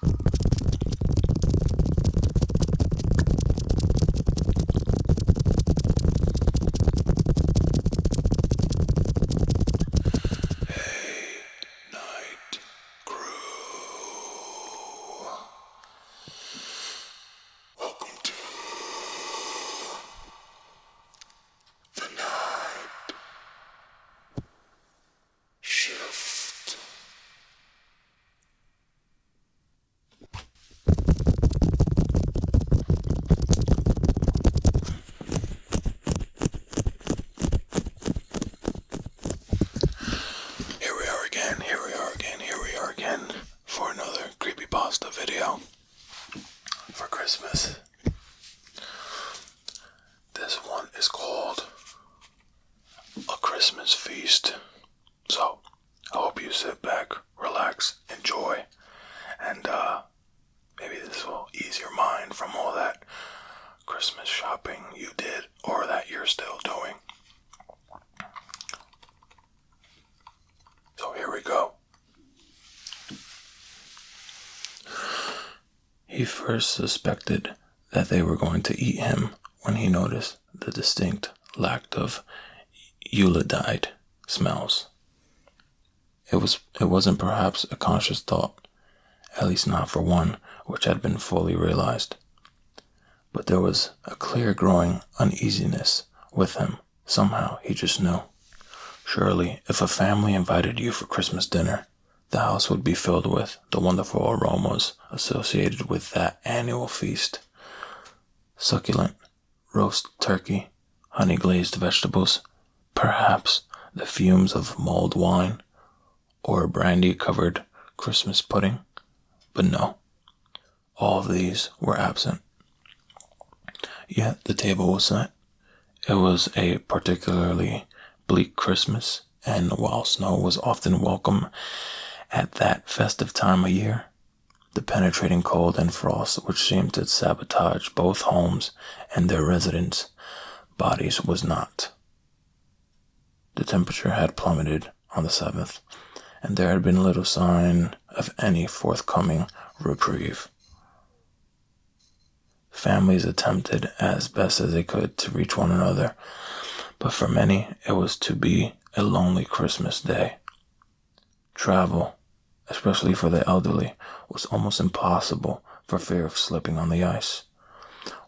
Nite Crew. Welcome to the Nite Shift. Here we are again for another Creepypasta video for Christmas. This one is called A Christmas Feast. So, I hope you sit back, relax, enjoy, and maybe this will ease your mind from all that Christmas shopping you did or that you're still doing. So here we go. He first suspected that they were going to eat him when he noticed the distinct lack of Yuletide smells. It wasn't perhaps a conscious thought, at least not for one which had been fully realized. But there was a clear growing uneasiness with him. Somehow he just knew. Surely, if a family invited you for Christmas dinner, the house would be filled with the wonderful aromas associated with that annual feast. Succulent roast turkey, honey-glazed vegetables, perhaps the fumes of mulled wine, or a brandy-covered Christmas pudding. But no, all of these were absent. Yet the table was set. It was a particularly bleak Christmas, and while snow was often welcome at that festive time of year, the penetrating cold and frost which seemed to sabotage both homes and their residents' bodies was not. The temperature had plummeted on the 7th, and there had been little sign of any forthcoming reprieve. Families attempted as best as they could to reach one another, but for many it was to be a lonely Christmas day. Travel, especially for the elderly, was almost impossible for fear of slipping on the ice.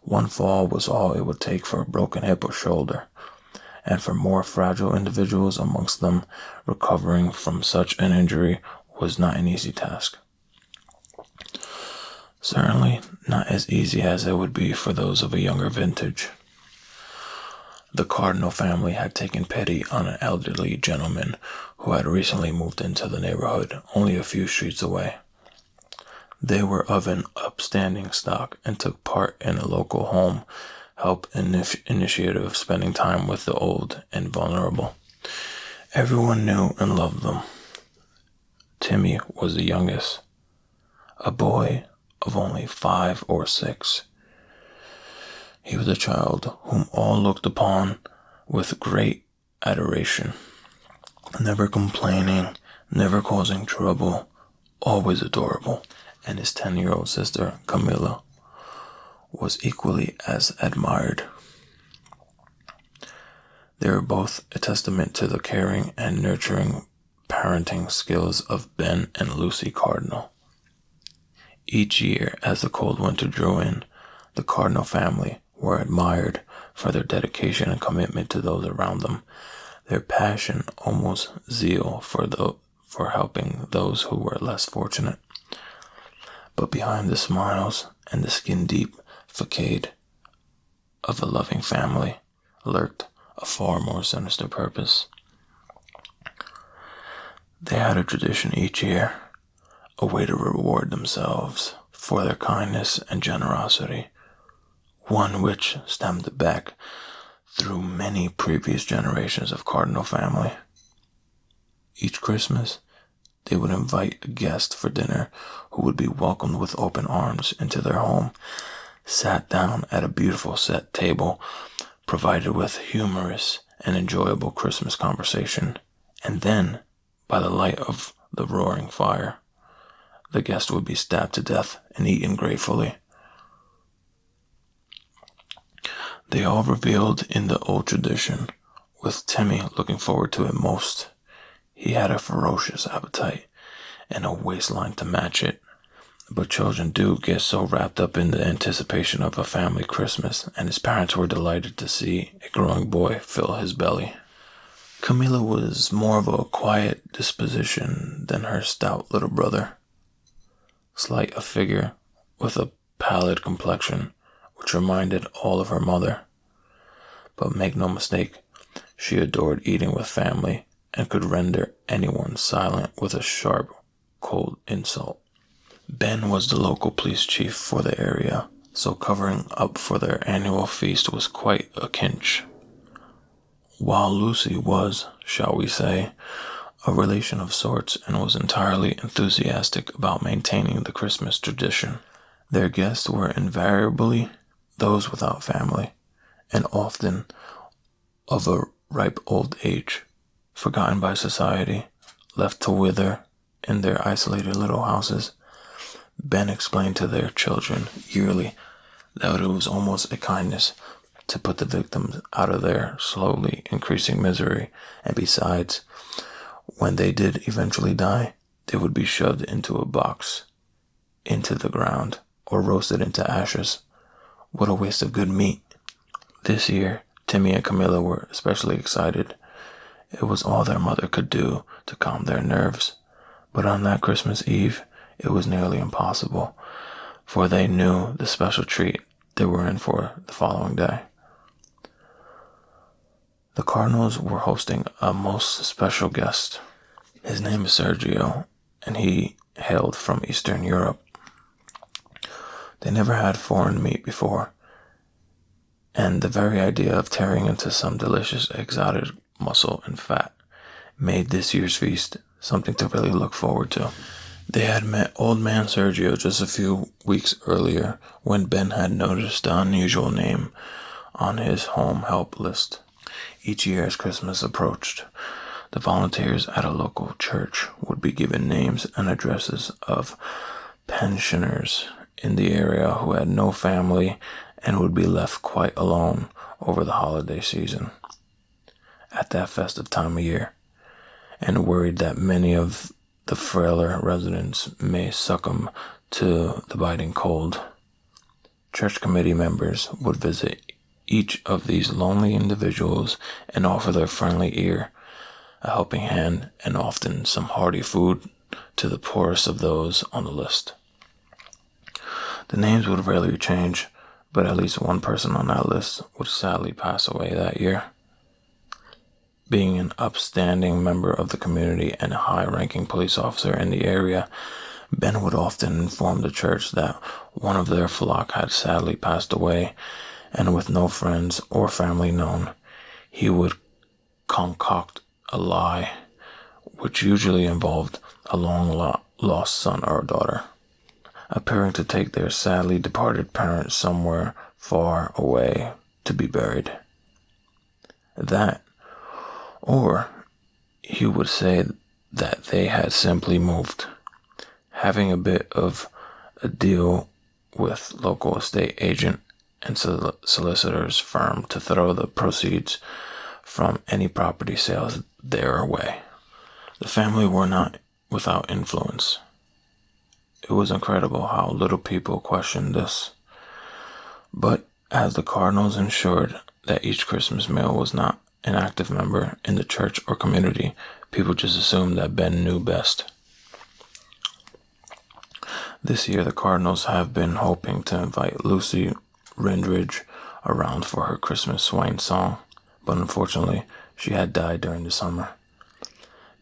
One fall was all it would take for a broken hip or shoulder, and for more fragile individuals amongst them, recovering from such an injury was not an easy task. Certainly not as easy as it would be for those of a younger vintage. The Cardinal family had taken pity on an elderly gentleman who had recently moved into the neighborhood only a few streets away. They were of an upstanding stock and took part in a local home help initiative spending time with the old and vulnerable. Everyone knew and loved them. Timmy was the youngest, a boy of only 5 or 6. He was a child whom all looked upon with great adoration, never complaining, never causing trouble, always adorable, and his 10-year-old sister, Camilla, was equally as admired. They were both a testament to the caring and nurturing parenting skills of Ben and Lucy Cardinal. Each year, as the cold winter drew in, the Cardinal family were admired for their dedication and commitment to those around them, their passion, almost zeal for helping those who were less fortunate. But behind the smiles and the skin-deep facade of a loving family lurked a far more sinister purpose. They had a tradition each year, a way to reward themselves for their kindness and generosity, one which stemmed back through many previous generations of Cardinal family. Each Christmas, they would invite a guest for dinner who would be welcomed with open arms into their home, sat down at a beautiful set table, provided with humorous and enjoyable Christmas conversation, and then, by the light of the roaring fire, the guest would be stabbed to death and eaten gratefully. They all revealed in the old tradition, with Timmy looking forward to it most. He had a ferocious appetite and a waistline to match it. But children do get so wrapped up in the anticipation of a family Christmas, and his parents were delighted to see a growing boy fill his belly. Camila was more of a quiet disposition than her stout little brother. Slight of figure, with a pallid complexion, which reminded all of her mother. But make no mistake, she adored eating with family and could render anyone silent with a sharp, cold insult. Ben was the local police chief for the area, so covering up for their annual feast was quite a cinch. While Lucy was, shall we say, a relation of sorts and was entirely enthusiastic about maintaining the Christmas tradition, their guests were invariably those without family, and often of a ripe old age, forgotten by society, left to wither in their isolated little houses. Ben explained to their children yearly that it was almost a kindness to put the victims out of their slowly increasing misery, and besides, when they did eventually die, they would be shoved into a box, into the ground, or roasted into ashes. What a waste of good meat. This year, Timmy and Camilla were especially excited. It was all their mother could do to calm their nerves, but on that Christmas Eve, it was nearly impossible, for they knew the special treat they were in for the following day. The Cardinals were hosting a most special guest. His name is Sergio, and he hailed from Eastern Europe. They never had foreign meat before, and the very idea of tearing into some delicious exotic muscle and fat made this year's feast something to really look forward to. They had met old man Sergio just a few weeks earlier when Ben had noticed the unusual name on his home help list. Each year as Christmas approached, the volunteers at a local church would be given names and addresses of pensioners in the area who had no family and would be left quite alone over the holiday season at that festive time of year, and worried that many of the frailer residents may succumb to the biting cold. Church committee members would visit each of these lonely individuals and offer their friendly ear, a helping hand, and often some hearty food to the poorest of those on the list. The names would rarely change, but at least one person on that list would sadly pass away that year. Being an upstanding member of the community and a high-ranking police officer in the area, Ben would often inform the church that one of their flock had sadly passed away, and with no friends or family known, he would concoct a lie, which usually involved a long-lost son or daughter, appearing to take their sadly departed parents somewhere far away to be buried. That, or he would say that they had simply moved, having a bit of a deal with local estate agent and solicitor's firm to throw the proceeds from any property sales their way. The family were not without influence. It was incredible how little people questioned this. But as the Cardinals ensured that each Christmas meal was not an active member in the church or community, people just assumed that Ben knew best. This year, the Cardinals have been hoping to invite Lucy Rindridge around for her Christmas swain song, but unfortunately, she had died during the summer.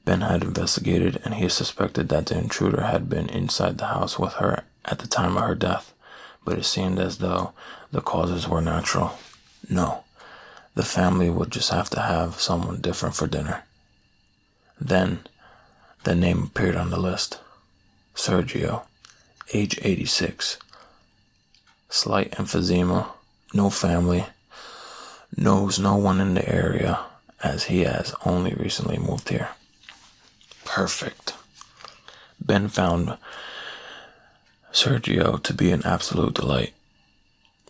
Ben had investigated, and he suspected that the intruder had been inside the house with her at the time of her death, but it seemed as though the causes were natural. No, the family would just have to have someone different for dinner. Then, the name appeared on the list. Sergio, age 86. Slight emphysema, no family, knows no one in the area as he has only recently moved here. Perfect. Ben found Sergio to be an absolute delight.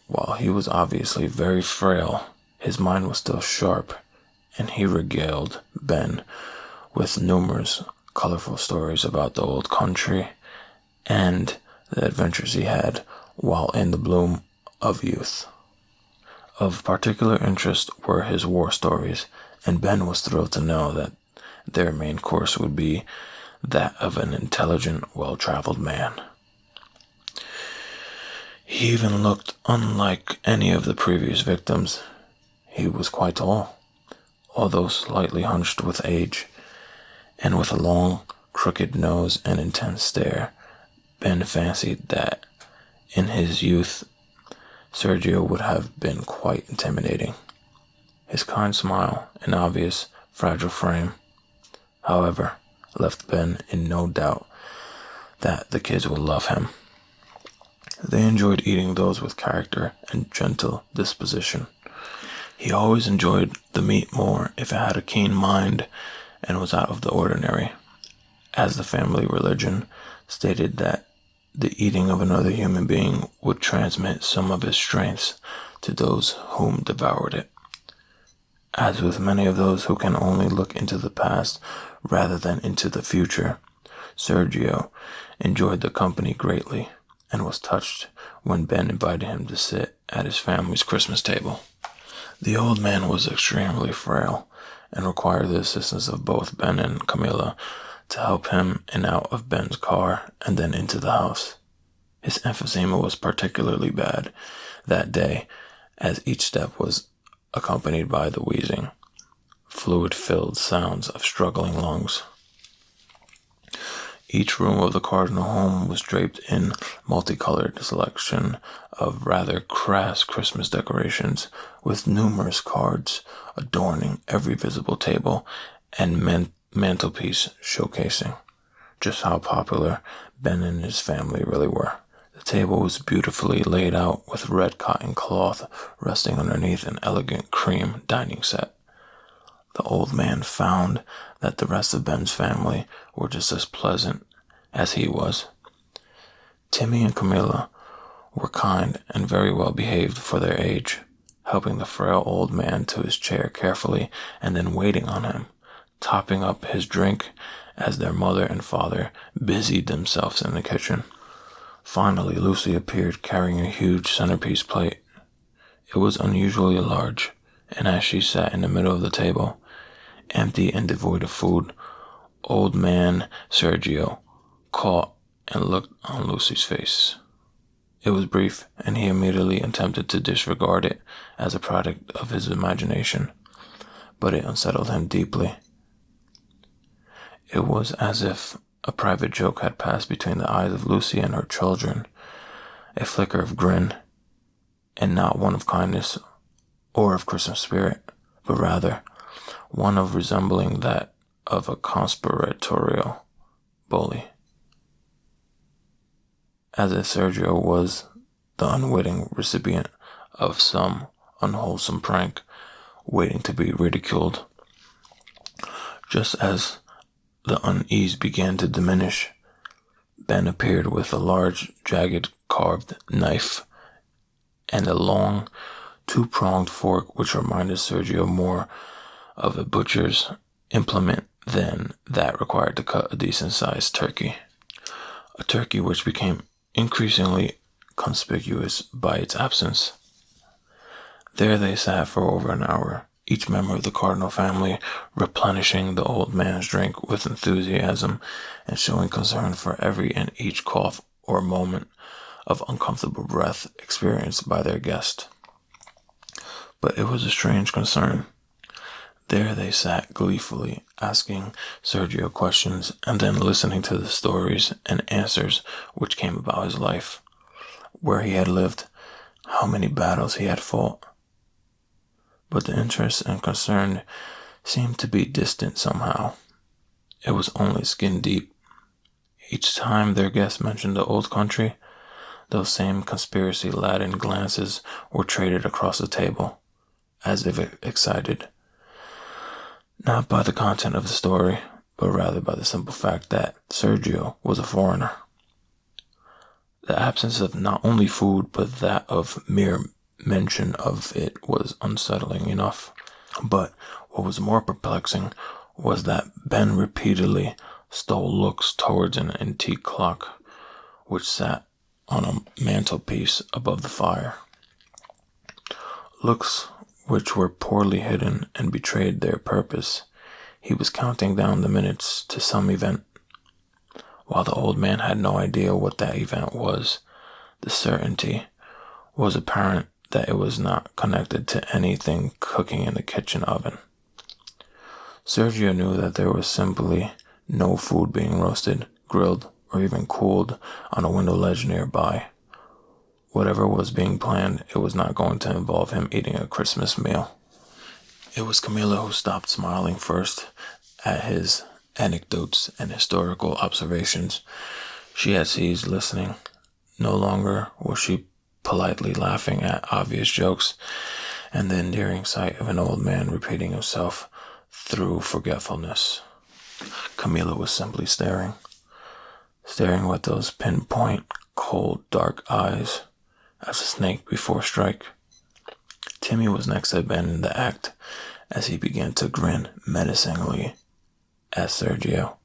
While he was obviously very frail, his mind was still sharp, and he regaled Ben with numerous colorful stories about the old country and the adventures he had while in the bloom of youth. Of particular interest were his war stories, and Ben was thrilled to know that their main course would be that of an intelligent, well-traveled man. He even looked unlike any of the previous victims. He was quite tall, although slightly hunched with age, and with a long, crooked nose and intense stare. Ben fancied that, in his youth, Sergio would have been quite intimidating. His kind smile and obvious, fragile frame, however, left Ben in no doubt that the kids would love him. They enjoyed eating those with character and gentle disposition. He always enjoyed the meat more if it had a keen mind and was out of the ordinary, as the family religion stated that the eating of another human being would transmit some of its strengths to those whom devoured it. As with many of those who can only look into the past rather than into the future, Sergio enjoyed the company greatly and was touched when Ben invited him to sit at his family's Christmas table. The old man was extremely frail and required the assistance of both Ben and Camilla to help him in and out of Ben's car and then into the house. His emphysema was particularly bad that day, as each step was accompanied by the wheezing, fluid-filled sounds of struggling lungs. Each room of the Cardinal home was draped in multicolored selection of rather crass Christmas decorations, with numerous cards adorning every visible table and mantelpiece, showcasing just how popular Ben and his family really were. The table was beautifully laid out with red cotton cloth resting underneath an elegant cream dining set. The old man found that the rest of Ben's family were just as pleasant as he was. Timmy and Camilla were kind and very well behaved for their age, helping the frail old man to his chair carefully and then waiting on him, topping up his drink as their mother and father busied themselves in the kitchen. Finally, Lucy appeared carrying a huge centerpiece plate. It was unusually large, and as she sat in the middle of the table, empty and devoid of food, old man Sergio caught and looked on Lucy's face. It was brief, and he immediately attempted to disregard it as a product of his imagination, but it unsettled him deeply. It was as if a private joke had passed between the eyes of Lucy and her children, a flicker of grin, and not one of kindness or of Christmas spirit, but rather one of resembling that of a conspiratorial bully. As if Sergio was the unwitting recipient of some unwholesome prank waiting to be ridiculed. Just as the unease began to diminish, Ben appeared with a large, jagged, carved knife and a long, two-pronged fork which reminded Sergio more of a butcher's implement than that required to cut a decent-sized turkey. A turkey which became increasingly conspicuous by its absence. There they sat for over an hour, each member of the Cardinal family replenishing the old man's drink with enthusiasm and showing concern for every and each cough or moment of uncomfortable breath experienced by their guest. But it was a strange concern. There they sat gleefully, asking Sergio questions and then listening to the stories and answers which came about his life, where he had lived, how many battles he had fought. But the interest and concern seemed to be distant somehow. It was only skin deep. Each time their guest mentioned the old country, those same conspiracy-laden glances were traded across the table, as if excited, not by the content of the story, but rather by the simple fact that Sergio was a foreigner. The absence of not only food, but that of mere mention of it was unsettling enough. But what was more perplexing was that Ben repeatedly stole looks towards an antique clock which sat on a mantelpiece above the fire. Looks which were poorly hidden and betrayed their purpose. He was counting down the minutes to some event. While the old man had no idea what that event was, the certainty was apparent that it was not connected to anything cooking in the kitchen oven. Sergio knew that there was simply no food being roasted, grilled, or even cooled on a window ledge nearby. Whatever was being planned, it was not going to involve him eating a Christmas meal. It was Camila who stopped smiling first at his anecdotes and historical observations. She had ceased listening. No longer was she politely laughing at obvious jokes and the endearing sight of an old man repeating himself through forgetfulness. Camila was simply staring with those pinpoint, cold, dark eyes as a snake before strike. Timmy was next to Ben in the act as he began to grin menacingly at Sergio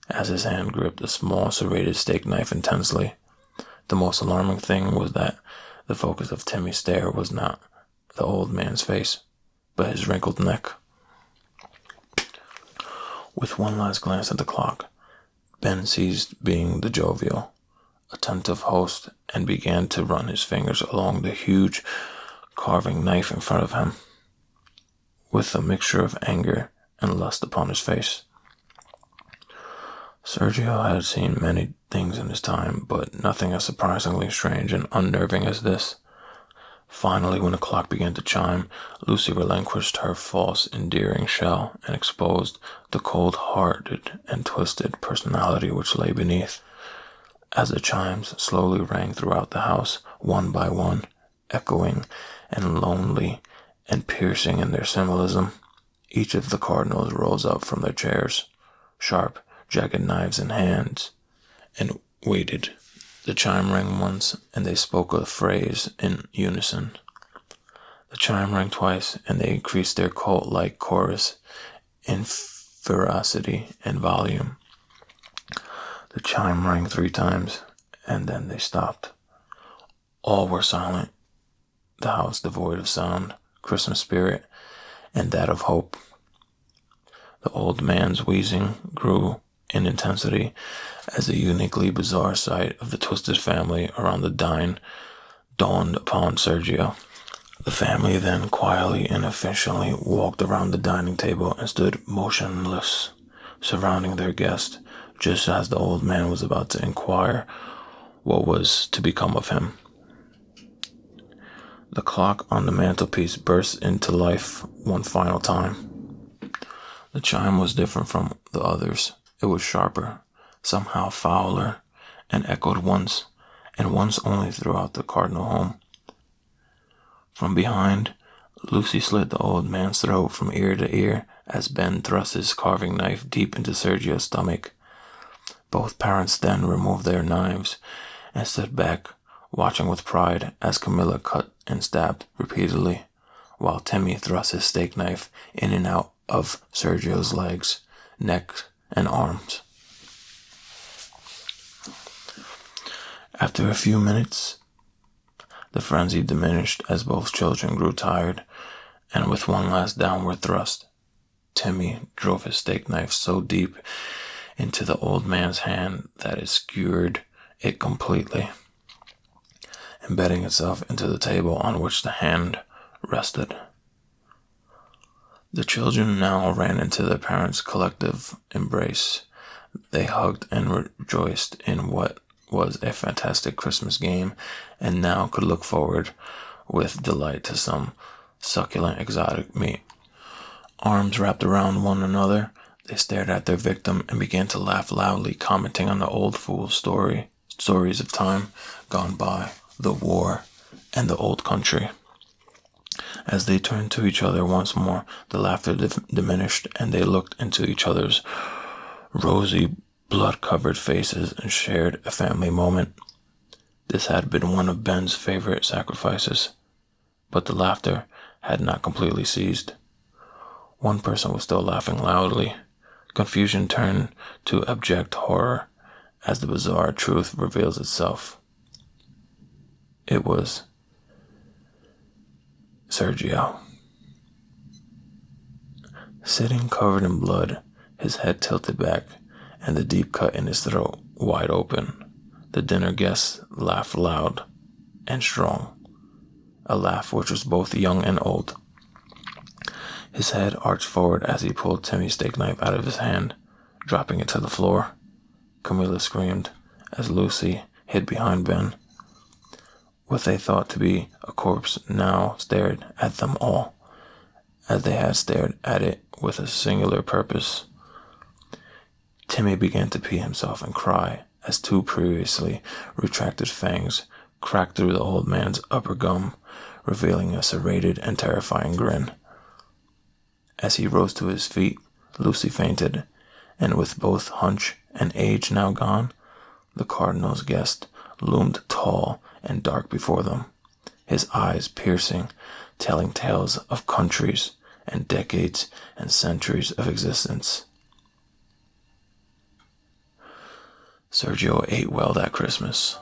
as his hand gripped a small serrated steak knife intensely. The most alarming thing was that the focus of Timmy's stare was not the old man's face, but his wrinkled neck. With one last glance at the clock, Ben ceased being the jovial, attentive host and began to run his fingers along the huge carving knife in front of him, with a mixture of anger and lust upon his face. Sergio had seen many things in his time, but nothing as surprisingly strange and unnerving as this. Finally, when the clock began to chime, Lucy relinquished her false, endearing shell and exposed the cold-hearted and twisted personality which lay beneath. As the chimes slowly rang throughout the house, one by one, echoing and lonely and piercing in their symbolism, each of the cardinals rose up from their chairs, sharp, jagged knives in hands, and waited. The chime rang once, and they spoke a phrase in unison. The chime rang twice, and they increased their cult-like chorus in ferocity and volume. The chime rang 3 times, and then they stopped. All were silent, the house devoid of sound, Christmas spirit, and that of hope. The old man's wheezing grew in intensity as the uniquely bizarre sight of the twisted family around the dine dawned upon Sergio. The family then quietly and efficiently walked around the dining table and stood motionless, surrounding their guest, just as the old man was about to inquire what was to become of him. The clock on the mantelpiece burst into life one final time. The chime was different from the others. It was sharper, somehow fouler, and echoed once, and once only throughout the cardinal home. From behind, Lucy slit the old man's throat from ear to ear as Ben thrust his carving knife deep into Sergio's stomach. Both parents then removed their knives and stood back, watching with pride as Camilla cut and stabbed repeatedly, while Timmy thrust his steak knife in and out of Sergio's legs, neck, and arms. After a few minutes, the frenzy diminished as both children grew tired, and with one last downward thrust, Timmy drove his steak knife so deep into the old man's hand that it skewered it completely, embedding itself into the table on which the hand rested. The children now ran into their parents' collective embrace. They hugged and rejoiced in what was a fantastic Christmas game, and now could look forward with delight to some succulent exotic meat. Arms wrapped around one another, they stared at their victim and began to laugh loudly, commenting on the old fool's stories of time gone by, the war, and the old country. As they turned to each other once more, the laughter diminished, and they looked into each other's rosy, blood-covered faces and shared a family moment. This had been one of Ben's favorite sacrifices, but the laughter had not completely ceased. One person was still laughing loudly. Confusion turned to abject horror as the bizarre truth reveals itself. It was Sergio. Sitting covered in blood, his head tilted back, and the deep cut in his throat wide open, the dinner guests laughed loud and strong, a laugh which was both young and old. His head arched forward as he pulled Timmy's steak knife out of his hand, dropping it to the floor. Camilla screamed as Lucy hid behind Ben. What they thought to be a corpse now stared at them all, as they had stared at it with a singular purpose. Timmy began to pee himself and cry as two previously retracted fangs cracked through the old man's upper gum, revealing a serrated and terrifying grin. As he rose to his feet, Lucy fainted, and with both hunch and age now gone, the Cardinal's guest loomed tall and dark before them, his eyes piercing, telling tales of countries and decades and centuries of existence. Sergio ate well that Christmas.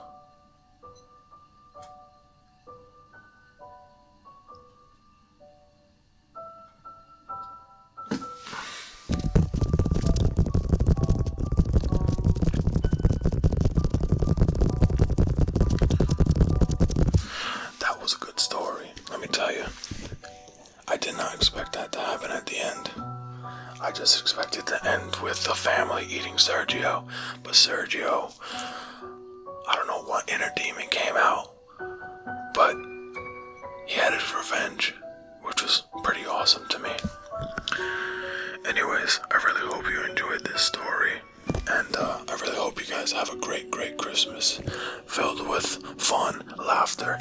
That was a good story, let me tell you. I did not expect that to happen at the end. I just expected to end with the family eating Sergio, but Sergio, I don't know what inner demon came out, but he had his revenge, which was pretty awesome to me. Anyways, I really hope you enjoyed this story, and I really hope you guys have a great Christmas, filled with fun, laughter,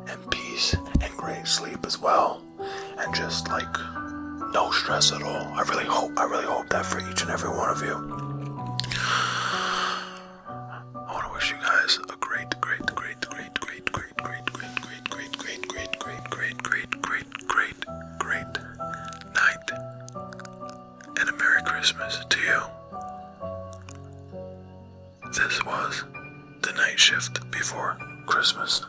and peace, and great sleep as well, and just like no stress at all. I really hope that for each and every one of you. I want to wish you guys a great night and a Merry Christmas to you. This was the Nite Shift before Christmas.